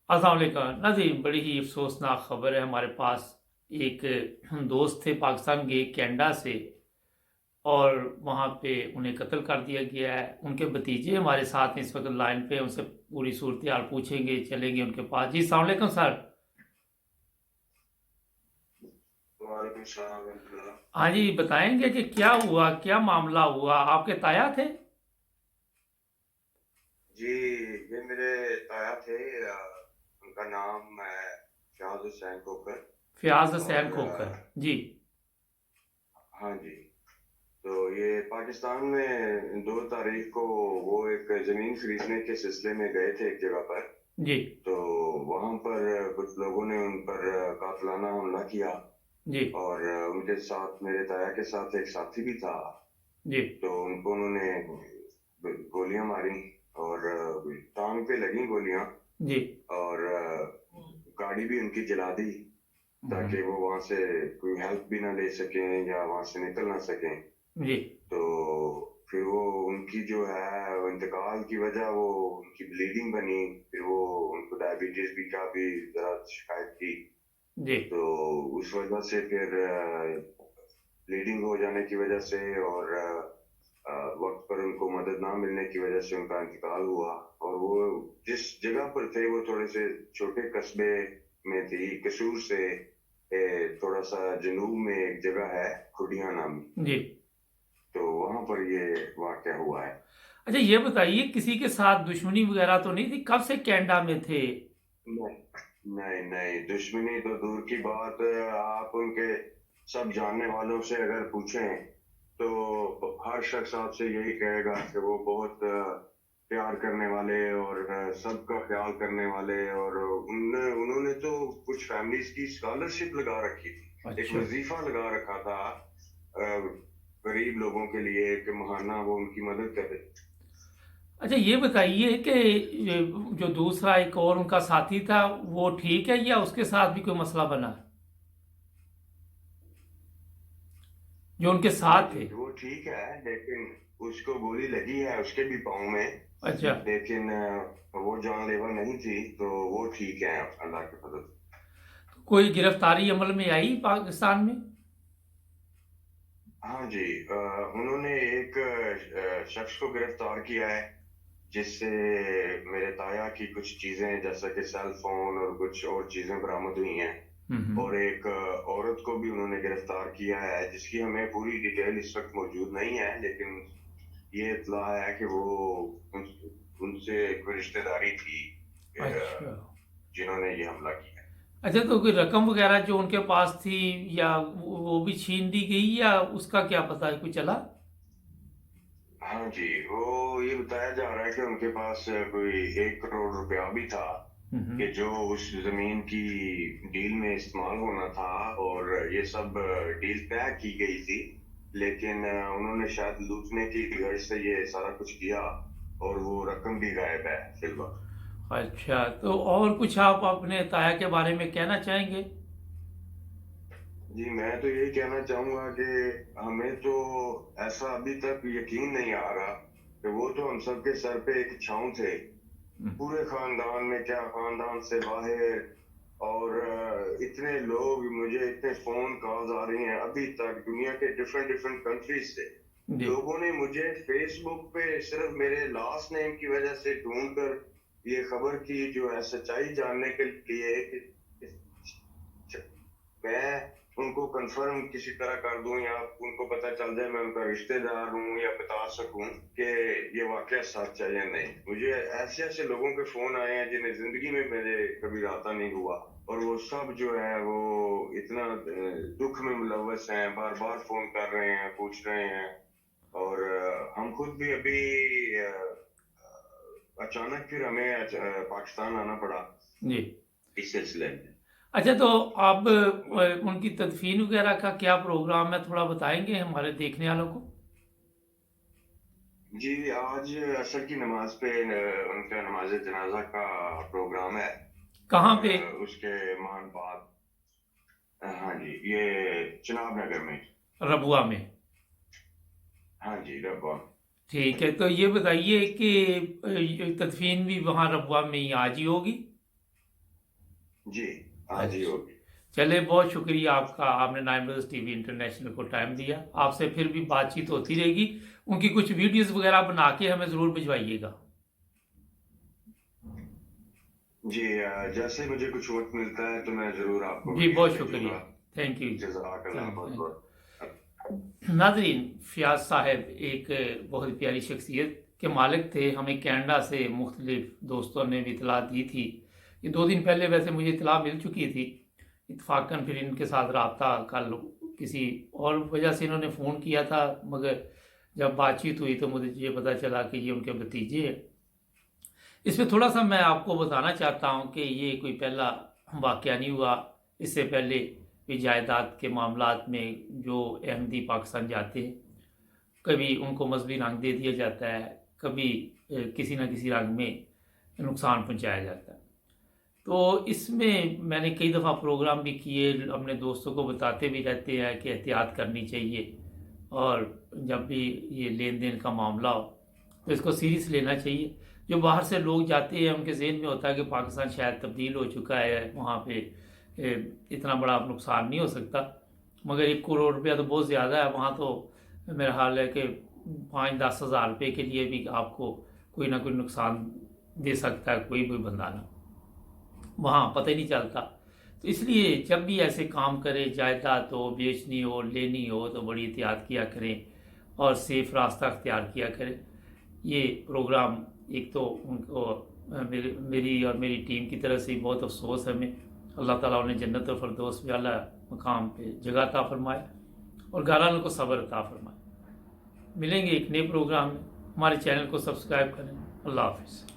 अस्सलाम वालेकुम नाज़रीन, बड़ी ही अफसोसनाक खबर है हमारे पास। एक दोस्त थे पाकिस्तान गए कनाडा से, और वहाँ पे उन्हें कत्ल कर दिया गया है। उनके भतीजे हमारे साथ हैं इस वक्त लाइन पे, उनसे पूरी सूरत हाल पूछेंगे, चलेंगे उनके पास। जी अस्सलाम वालेकुम सर। वालेकुम सलाम रहमतुल्लाह। हाँ जी, बताएंगे कि क्या हुआ, क्या मामला हुआ? आपके ताया थे? जी, ये मेरे ताया थे। उनका नाम है शाह हुसैन कोकर। फयाज हुसैन और खोखर। जी। हाँ जी। तो ये पाकिस्तान में 2 तारीख को वो एक जमीन खरीदने के सिलसिले में गए थे एक जगह पर। जी। तो वहां पर कुछ लोगों ने उन पर कातलाना हमला किया। जी। और उनके साथ मेरे ताया के साथ एक साथी भी था। जी। तो उनको उन्होंने गोलियां मारी और टांग पे लगी गोलियां। जी। और गाड़ी भी उनकी जला दी हम्म। ताकि वो वहां से कोई हेल्प भी ना ले सकें या वहां से निकल ना सकें। जी। तो फिर वो उनकी जो है वो इंतकाल की वजह वो उनकी ब्लीडिंग बनी। फिर वो उनको डायबिटीज भी का भी जरा शिकायत की। जी। तो उस वजह से फिर ब्लीडिंग हो जाने की वजह से और वक्त पर उनको मदद ना मिलने की वजह से उनका इंतकाल हुआ। और वो जिस जगह पर थे वो थोड़े से छोटे कस्बे में थी, कसूर से थोड़ा सा जनूब में एक जगह है खुडिया नामी। जी। तो वहां पर ये वाकया हुआ है। अच्छा, ये बताइए किसी के साथ दुश्मनी वगैरह तो नहीं थी? कब से कनाडा में थे? नहीं नहीं नहीं, दुश्मनी तो दूर की बात। आप उनके सब जानने वालों से अगर पूछें तो हर शख्स आपसे यही कहेगा कि वो बहुत प्यार करने वाले और सबका ख्याल करने वाले। और उन्होंने उन्होंने तो कुछ फैमिलीज की स्कॉलरशिप लगा रखी थी, एक अच्छा। वजीफा लगा रखा था गरीब लोगों के लिए कि महाना वो उनकी मदद करे। अच्छा, ये बताइए कि ये जो दूसरा एक और उनका साथी था, वो ठीक है या उसके साथ भी कोई मसला बना है? जो उनके हाँ साथ जी, थे। वो ठीक है लेकिन उसको गोली लगी है उसके भी पाँव में। अच्छा। लेकिन वो जानलेवा नहीं थी तो वो ठीक है अल्लाह के फजल से। कोई गिरफ्तारी अमल में आई पाकिस्तान में? हाँ जी, उन्होंने एक शख्स को गिरफ्तार किया है जिससे मेरे ताया की कुछ चीजें जैसा कि सेल फोन और कुछ और चीजें बरामद हुई हैं। हम्म। और एक औरत को भी उन्होंने गिरफ्तार किया है जिसकी हमें पूरी डिटेल इस वक्त मौजूद नहीं है। लेकिन ये इत्ला है कि वो उन, उनसे कोई रिश्तेदारी थी अच्छा। जिन्होंने ये हमला किया। अच्छा, तो कोई रकम वगैरह जो उनके पास थी, या वो भी छीन ली गई, या उसका क्या पता है, कुछ चला? हाँ जी, वो ये बताया जा रहा है कि उनके पास कोई 1 करोड़ रुपया भी था हम्म। कि जो उस जमीन की डील में इस्तेमाल होना था। और ये सब डील तय की गई थी। लेकिन उन्होंने शायद लूटने की गर्ज से ये सारा कुछ किया और वो रकम भी गायब है फिलहाल। अच्छा, तो और कुछ आप अपने ताया के बारे में कहना चाहेंगे? जी, मैं तो यही कहना चाहूंगा कि हमें तो ऐसा अभी तक यकीन नहीं आ रहा कि वो तो हम सबके सर पे एक छांव थे। हम्म। पूरे खानदान में क्या, खानदान से बाहर। और इतने लोग, मुझे इतने फोन कॉल्स आ रही हैं अभी तक दुनिया के डिफरेंट डिफरेंट कंट्रीज से। जी। लोगों ने मुझे फेसबुक पे सिर्फ मेरे लास्ट नेम की वजह से ढूंढ कर ये खबर की जो है सच्चाई जानने के लिए कि मैं उनको कंफर्म किसी तरह कर दूं या उनको पता चल जाए मैं उनका रिश्तेदार हूं या बता सकूं कि ये वाकया सच है या नहीं। मुझे ऐसे ऐसे लोगों के फोन आए हैं जिन्हें जिंदगी में मेरे कभी राता नहीं हुआ। और वो सब जो है वो इतना दुख में मुलव्वस हैं, बार बार फोन कर रहे हैं, पूछ रहे हैं। और हम खुद भी अभी अचानक फिर हमें पाकिस्तान आना पड़ा जी। इस सिलसिले में। अच्छा, तो आप उनकी तदफीन वगैरह का क्या प्रोग्राम है, थोड़ा बताएंगे हमारे देखने वालों को? जी, आज असर की नमाज पे उनका नमाज जनाजा का प्रोग्राम है। कहाँ और पे? उसके मान बाद हाँ जी, ये चिनाब नगर में। रबुआ में? हाँ जी, रबा। ठीक है, तो ये बताइए कि तदफीन भी वहाँ रबुआ में ही आज ही होगी? जी, हाँ जी, अच्छा, होगी। चलिए बहुत शुक्रिया आपका, आपने 9 टीवी इंटरनेशनल को टाइम दिया। आपसे फिर भी बातचीत होती रहेगी। उनकी कुछ वीडियोस वगैरह बना के हमें ज़रूर भिजवाइएगा। जी, जैसे ही मुझे कुछ वक़्त मिलता है तो मैं ज़रूर आपको जी वीडियो बहुत शुक्रिया। भेजूँगा। Thank you. जज़ाकल्लाह थैंक यू। बहुत-बहुत। नाजरीन, फ़ियाज़ साहब एक बहुत प्यारी शख्सियत के मालिक थे। हमें कनाडा से मुख्तलिफ़ दोस्तों ने भी इतला दी थी। ये 2 दिन पहले वैसे मुझे इतला मिल चुकी थी। इत्तफ़ाक़न फिर इनके साथ रब्ता कल किसी और वजह से इन्होंने फ़ोन किया था, मगर जब बातचीत हुई तो मुझे ये पता चला कि ये उनके भतीजे हैं। इसमें थोड़ा-सा मैं आपको बताना चाहता हूँ कि ये कोई पहला वाक़या नहीं हुआ। इससे पहले भी जायदाद के मामलात में जो अहमदी पाकिस्तान जाते हैं, कभी उनको मज़हबी रंग दे दिया जाता है, कभी किसी न किसी रंग में नुकसान पहुँचाया जाता है। तो इसमें मैंने कई दफ़ा प्रोग्राम भी किए, अपने दोस्तों को बताते भी रहते हैं कि एहतियात करनी चाहिए, और जब भी ये लेन-देन का मामला हो तो इसको सीरियस लेना चाहिए। जो बाहर से लोग जाते हैं उनके ज़हन में होता है कि पाकिस्तान शायद तब्दील हो चुका है, वहाँ पे इतना बड़ा नुकसान नहीं हो सकता, मगर 1 करोड़ रुपया तो बहुत ज़्यादा है। वहाँ तो मेरा ख्याल है कि 5-10 हज़ार रुपये के लिए भी आपको कोई ना कोई नुकसान दे सकता है कोई भी बंदा ना, वहाँ पता ही नहीं चलता। तो इसलिए जब भी ऐसे काम करें, जायदाद हो, बेचनी हो, लेनी हो, तो बड़ी एहतियात किया करें और सेफ रास्ता अख्तियार किया करें। ये प्रोग्राम एक तो उनको मेरी और मेरी टीम की तरफ से बहुत अफसोस है हमें। अल्लाह ताला उन्हें जन्नत और फिरदौस में आला मकाम पे जगह अता फरमाए और घरवालों को सब्र अता फरमाए। मिलेंगे एक नए प्रोग्राम में। हमारे चैनल को सब्सक्राइब करें। अल्लाह हाफ़िज़।